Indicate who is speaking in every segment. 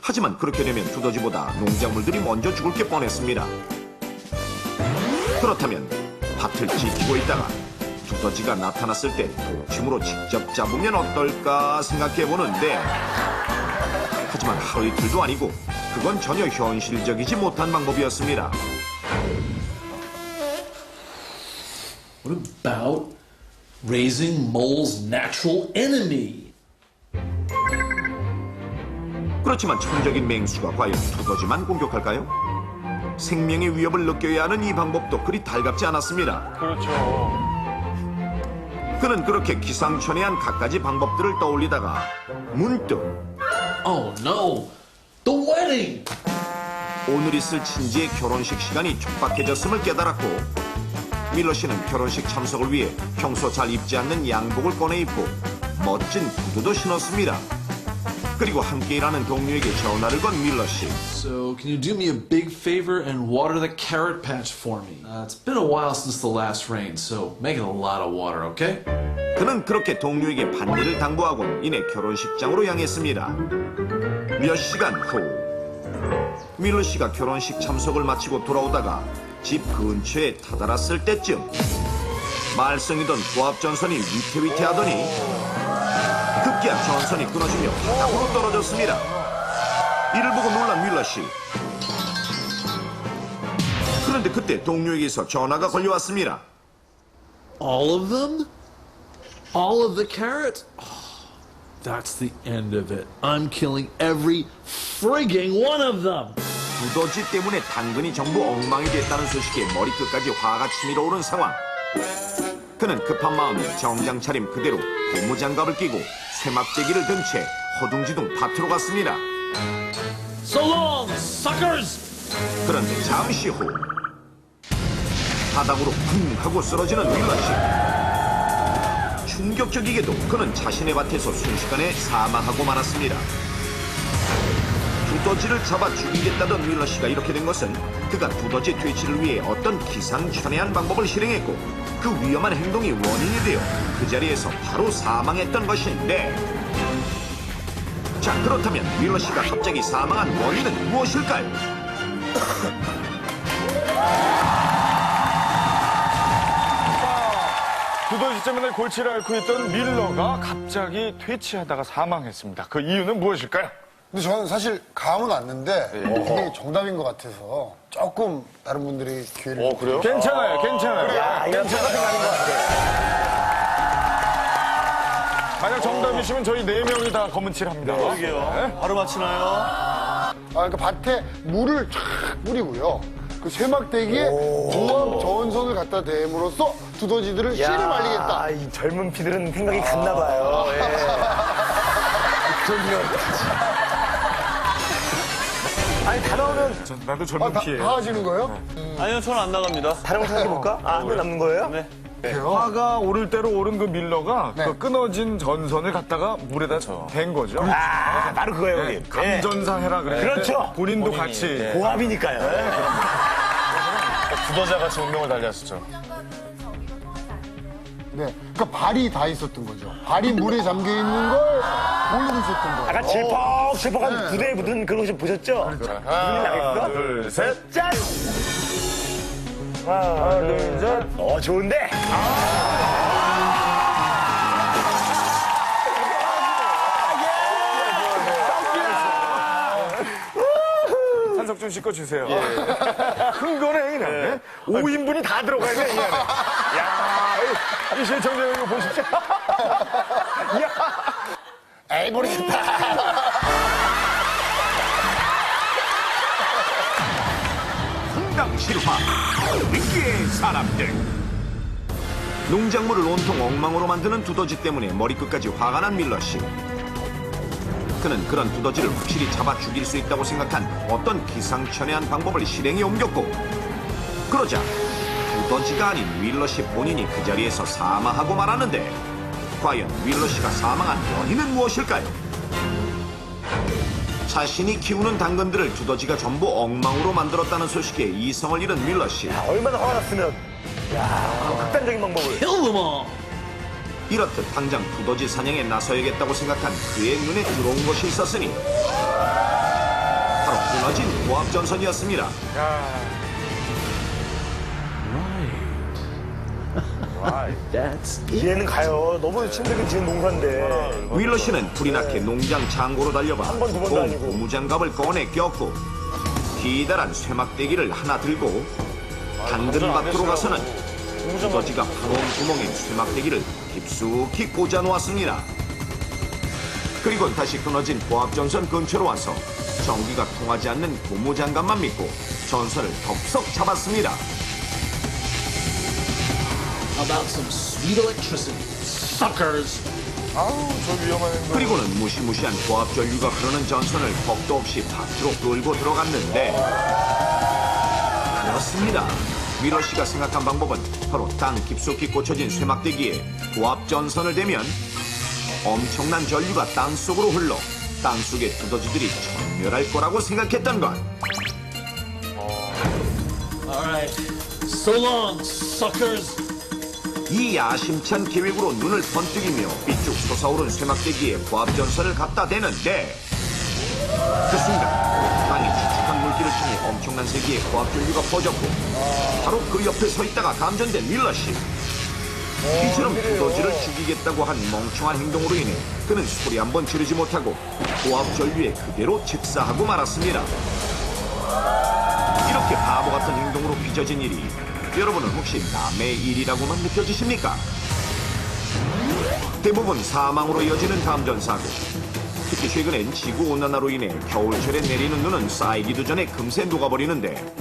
Speaker 1: 하지만 그렇게 되면 두더지보다 농작물들이 먼저 죽을 게 뻔했습니다. 그렇다면 밭을 지키고 있다가 두더지가 나타났을 때 독침으로 직접 잡으면 어떨까 생각해보는데, 하지만 하루 이틀도 아니고 그건 전혀 현실적이지 못한 방법이었습니다.
Speaker 2: What about raising mole's natural enemy?
Speaker 1: 그렇지만 천적인 맹수가 과연 두더지만 공격할까요? 생명의 위협을 느껴야 하는 이 방법도 그리 달갑지 않았습니다.
Speaker 3: 그렇죠.
Speaker 1: 그는 그렇게 기상천외한 갖가지 방법들을 떠올리다가 문득
Speaker 2: Oh no, the wedding!
Speaker 1: 오늘 있을 친지의 결혼식 시간이 촉박해졌음을 깨달았고, 밀러 씨는 결혼식 참석을 위해 평소 잘 입지 않는 양복을 꺼내 입고 멋진 구두도 신었습니다. 그리고 함께 일하는 동료에게 전화를 건 밀러 씨.
Speaker 2: So, can you do me a big favor and water the carrot patch for me? It's been a while since the last rain, so make it a lot of water, okay?
Speaker 1: 그는 그렇게 동료에게 반일을 당부하곤 이내 결혼식장으로 향했습니다. 몇 시간 후 밀러 씨가 결혼식 참석을 마치고 돌아오다가 집 근처에 다다랐을 때쯤 말썽이던 고압전선이 위태위태하더니 급기야 전선이 끊어지며 바닥으로 떨어졌습니다. 이를 보고 놀란 밀러 씨. 그런데 그때 동료에게서 전화가 걸려왔습니다.
Speaker 2: All of them? All of the carrots? Oh, that's the end of it. I'm killing every frigging one of them!
Speaker 1: 두더지 때문에 당근이 전부 엉망이 됐다는 소식에 머리끝까지 화가 치밀어 오른 상황. 그는 급한 마음에 정장 차림 그대로 고무장갑을 끼고 쇠막대기를 든 채 허둥지둥 밭으로 갔습니다.
Speaker 2: So long, suckers!
Speaker 1: 그런데 잠시 후 바닥으로 쿵 하고 쓰러지는 밀러 씨. 충격적이게도 그는 자신의 밭에서 순식간에 사망하고 말았습니다. 두더지를 잡아 죽이겠다던 밀러 씨가 이렇게 된 것은 그가 두더지 퇴치를 위해 어떤 기상천외한 방법을 실행했고 그 위험한 행동이 원인이 되어 그 자리에서 바로 사망했던 것인데, 자, 그렇다면 밀러 씨가 갑자기 사망한 원인은 무엇일까요?
Speaker 3: 두더지 때문에 골치를 앓고 있던 밀러가 갑자기 퇴치하다가 사망했습니다. 그 이유는 무엇일까요?
Speaker 4: 근데 저는 사실 감은 왔는데 그게 정답인 것 같아서 조금 다른 분들이 기회를
Speaker 3: 그래요? 괜찮아요, 괜찮아요. 괜찮아요. 만약 정답이시면 저희 4명이 다 검은칠합니다.
Speaker 5: 그러게요. 바로 맞히나요?
Speaker 4: 그러니까 밭에 물을 쫙 뿌리고요. 그 쇠막대기에 고압 저온선을 갖다 댐으로써 두더지들을 씨를 말리겠다.
Speaker 5: 이 젊은 피들은 생각이 갔나 봐요. 아니, 다 나오면.
Speaker 3: 나도 젊은 피예요.
Speaker 4: 다 하시는 거예요?
Speaker 5: 아니요, 저는 안 나갑니다. 다른 거 생각해볼까? 한 명 남는 거예요? 네.
Speaker 3: 화가 오를 대로 오른 그 밀러가 그 끊어진 전선을 갖다가 물에다 댄 거죠.
Speaker 5: 바로 그거예요, 형님.
Speaker 3: 감전사 해라 그래.
Speaker 5: 그렇죠.
Speaker 3: 본인도 같이.
Speaker 5: 고압이니까요.
Speaker 3: 두더지와 같이 운명을 달리하시죠.
Speaker 4: 네. 그러니까 발이 다 있었던 거죠. 발이 물에 잠겨 있는 걸 모르고 있었던 거예요.
Speaker 5: 아까 질퍽질퍽한 부대에 묻은 그런 거 좀 보셨죠?
Speaker 3: 하나, 둘, 셋.
Speaker 5: 짠! 하나, 둘, 셋. 좋은데?
Speaker 3: 한석준 씨 거 주세요. 큰 거네, 형님. 5인분이 다 들어가야 돼, 이 안에. 야, 이 시청자 이거 보십시오.
Speaker 4: 에이, 모르겠다.
Speaker 1: 황당실화 위기의 사람들. 농작물을 온통 엉망으로 만드는 두더지 때문에 머리끝까지 화가 난 밀러 씨. 그는 그런 두더지를 확실히 잡아 죽일 수 있다고 생각한 어떤 기상천외한 방법을 실행에 옮겼고, 그러자 두더지가 아닌 밀러 씨 본인이 그 자리에서 사망하고 말았는데, 과연 밀러 씨가 사망한 원인은 무엇일까요? 자신이 키우는 당근들을 두더지가 전부 엉망으로 만들었다는 소식에 이성을 잃은 밀러 씨.
Speaker 5: 얼마나 화가 났으면. 극단적인 방법을.
Speaker 2: Kill them all!
Speaker 1: 이렇듯 당장 두더지 사냥에 나서야겠다고 생각한 그의 눈에 들어온 것이 있었으니 끊어진 고압전선이었습니다.
Speaker 2: That's it.
Speaker 5: 이해는 가요. 너무 힘들게 지은 농사인데.
Speaker 1: 윌러 씨는 불이 나게 농장 창고로 달려봐
Speaker 5: 번, 두 번도
Speaker 1: 공
Speaker 5: 아니고.
Speaker 1: 고무장갑을 꺼내 꼈고 기다란 쇠막대기를 하나 들고 당근 밭으로 가서는 두더지가 파놓은 구멍에 쇠막대기를 깊숙이 꽂아 놓았습니다. 그리고 다시 끊어진 고압전선 근처로 와서 전기가 통하지 않는 고무장갑만 믿고 전선을 덥석 잡았습니다.
Speaker 2: About some sweet electricity. Suckers.
Speaker 3: 아우, 저 위험한 행동.
Speaker 1: 그리고는 무시무시한 고압전류가 흐르는 전선을 겁도 없이 밭으로 끌고 들어갔는데 그렇습니다. 윌러 씨가 생각한 방법은 바로 땅 깊숙이 꽂혀진 쇠막대기에 고압전선을 대면 엄청난 전류가 땅속으로 흘러 땅속의 두더지들이 전멸할 거라고 생각했던 것.
Speaker 2: All right. So long, suckers.
Speaker 1: 이 야심찬 계획으로 눈을 번뜩이며 삐쭉 솟아오른 쇠막대기에 고압전선을 갖다 대는데 그 순간 땅에 축축한 물기를 통해 엄청난 세기의 고압전류가 퍼졌고 바로 그 옆에 서 있다가 감전된 윌러 씨. 이처럼 두더지를 죽이겠다고 한 멍청한 행동으로 인해 그는 소리 한 번 지르지 못하고 고압전류에 그대로 직사하고 말았습니다. 이렇게 바보 같은 행동으로 빚어진 일이 여러분은 혹시 남의 일이라고만 느껴지십니까? 대부분 사망으로 이어지는 감전사고, 특히 최근엔 지구온난화로 인해 겨울철에 내리는 눈은 쌓이기도 전에 금세 녹아버리는데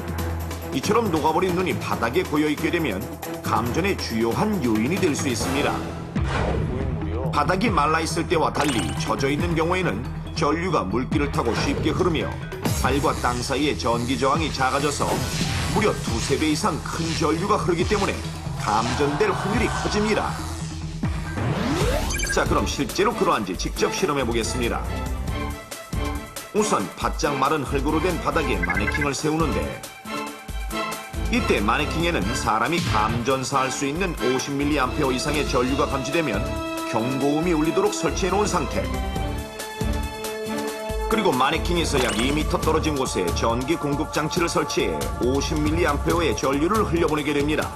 Speaker 1: 이처럼 녹아버린 눈이 바닥에 고여있게 되면 감전의 주요한 요인이 될 수 있습니다. 바닥이 말라있을 때와 달리 젖어있는 경우에는 전류가 물기를 타고 쉽게 흐르며 발과 땅 사이의 전기 저항이 작아져서 무려 2~3배 이상 큰 전류가 흐르기 때문에 감전될 확률이 커집니다. 자, 그럼 실제로 그러한지 직접 실험해 보겠습니다. 우선 바짝 마른 흙으로 된 바닥에 마네킹을 세우는데 이때 마네킹에는 사람이 감전사할 수 있는 50mA 이상의 전류가 감지되면 경고음이 울리도록 설치해 놓은 상태. 그리고 마네킹에서 약 2m 떨어진 곳에 전기 공급 장치를 설치해 50mA의 전류를 흘려보내게 됩니다.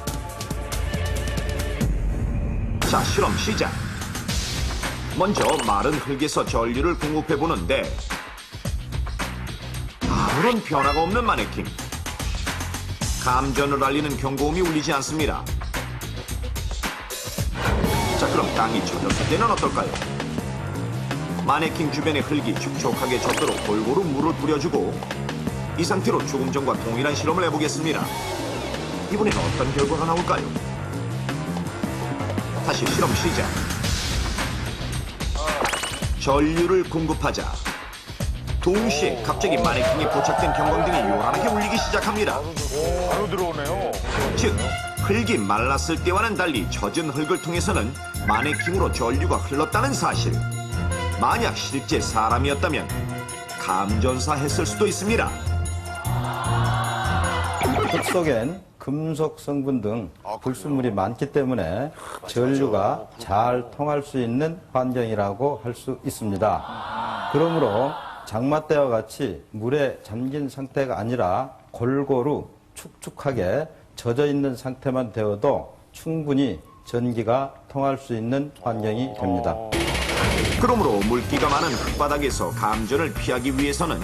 Speaker 1: 자, 실험 시작. 먼저 마른 흙에서 전류를 공급해 보는데 아무런 변화가 없는 마네킹. 감전을 알리는 경고음이 울리지 않습니다. 자, 그럼 땅이 젖었을 때는 어떨까요? 마네킹 주변의 흙이 촉촉하게 젖도록 골고루 물을 뿌려주고 이 상태로 조금 전과 동일한 실험을 해보겠습니다. 이번엔 어떤 결과가 나올까요? 다시 실험 시작. 전류를 공급하자 동시에 갑자기 마네킹에 포착된 경광등이 요란하게 울리기 시작합니다.
Speaker 3: 바로 들어오네요.
Speaker 1: 즉, 흙이 말랐을 때와는 달리 젖은 흙을 통해서는 마네킹으로 전류가 흘렀다는 사실. 만약 실제 사람이었다면 감전사 했을 수도 있습니다.
Speaker 6: 흙 속엔 금속 성분 등 불순물이 많기 때문에 전류가 잘 통할 수 있는 환경이라고 할 수 있습니다. 그러므로 장마 때와 같이 물에 잠긴 상태가 아니라 골고루 축축하게 젖어 있는 상태만 되어도 충분히 전기가 통할 수 있는 환경이 됩니다.
Speaker 1: 그러므로 물기가 많은 흙바닥에서 감전을 피하기 위해서는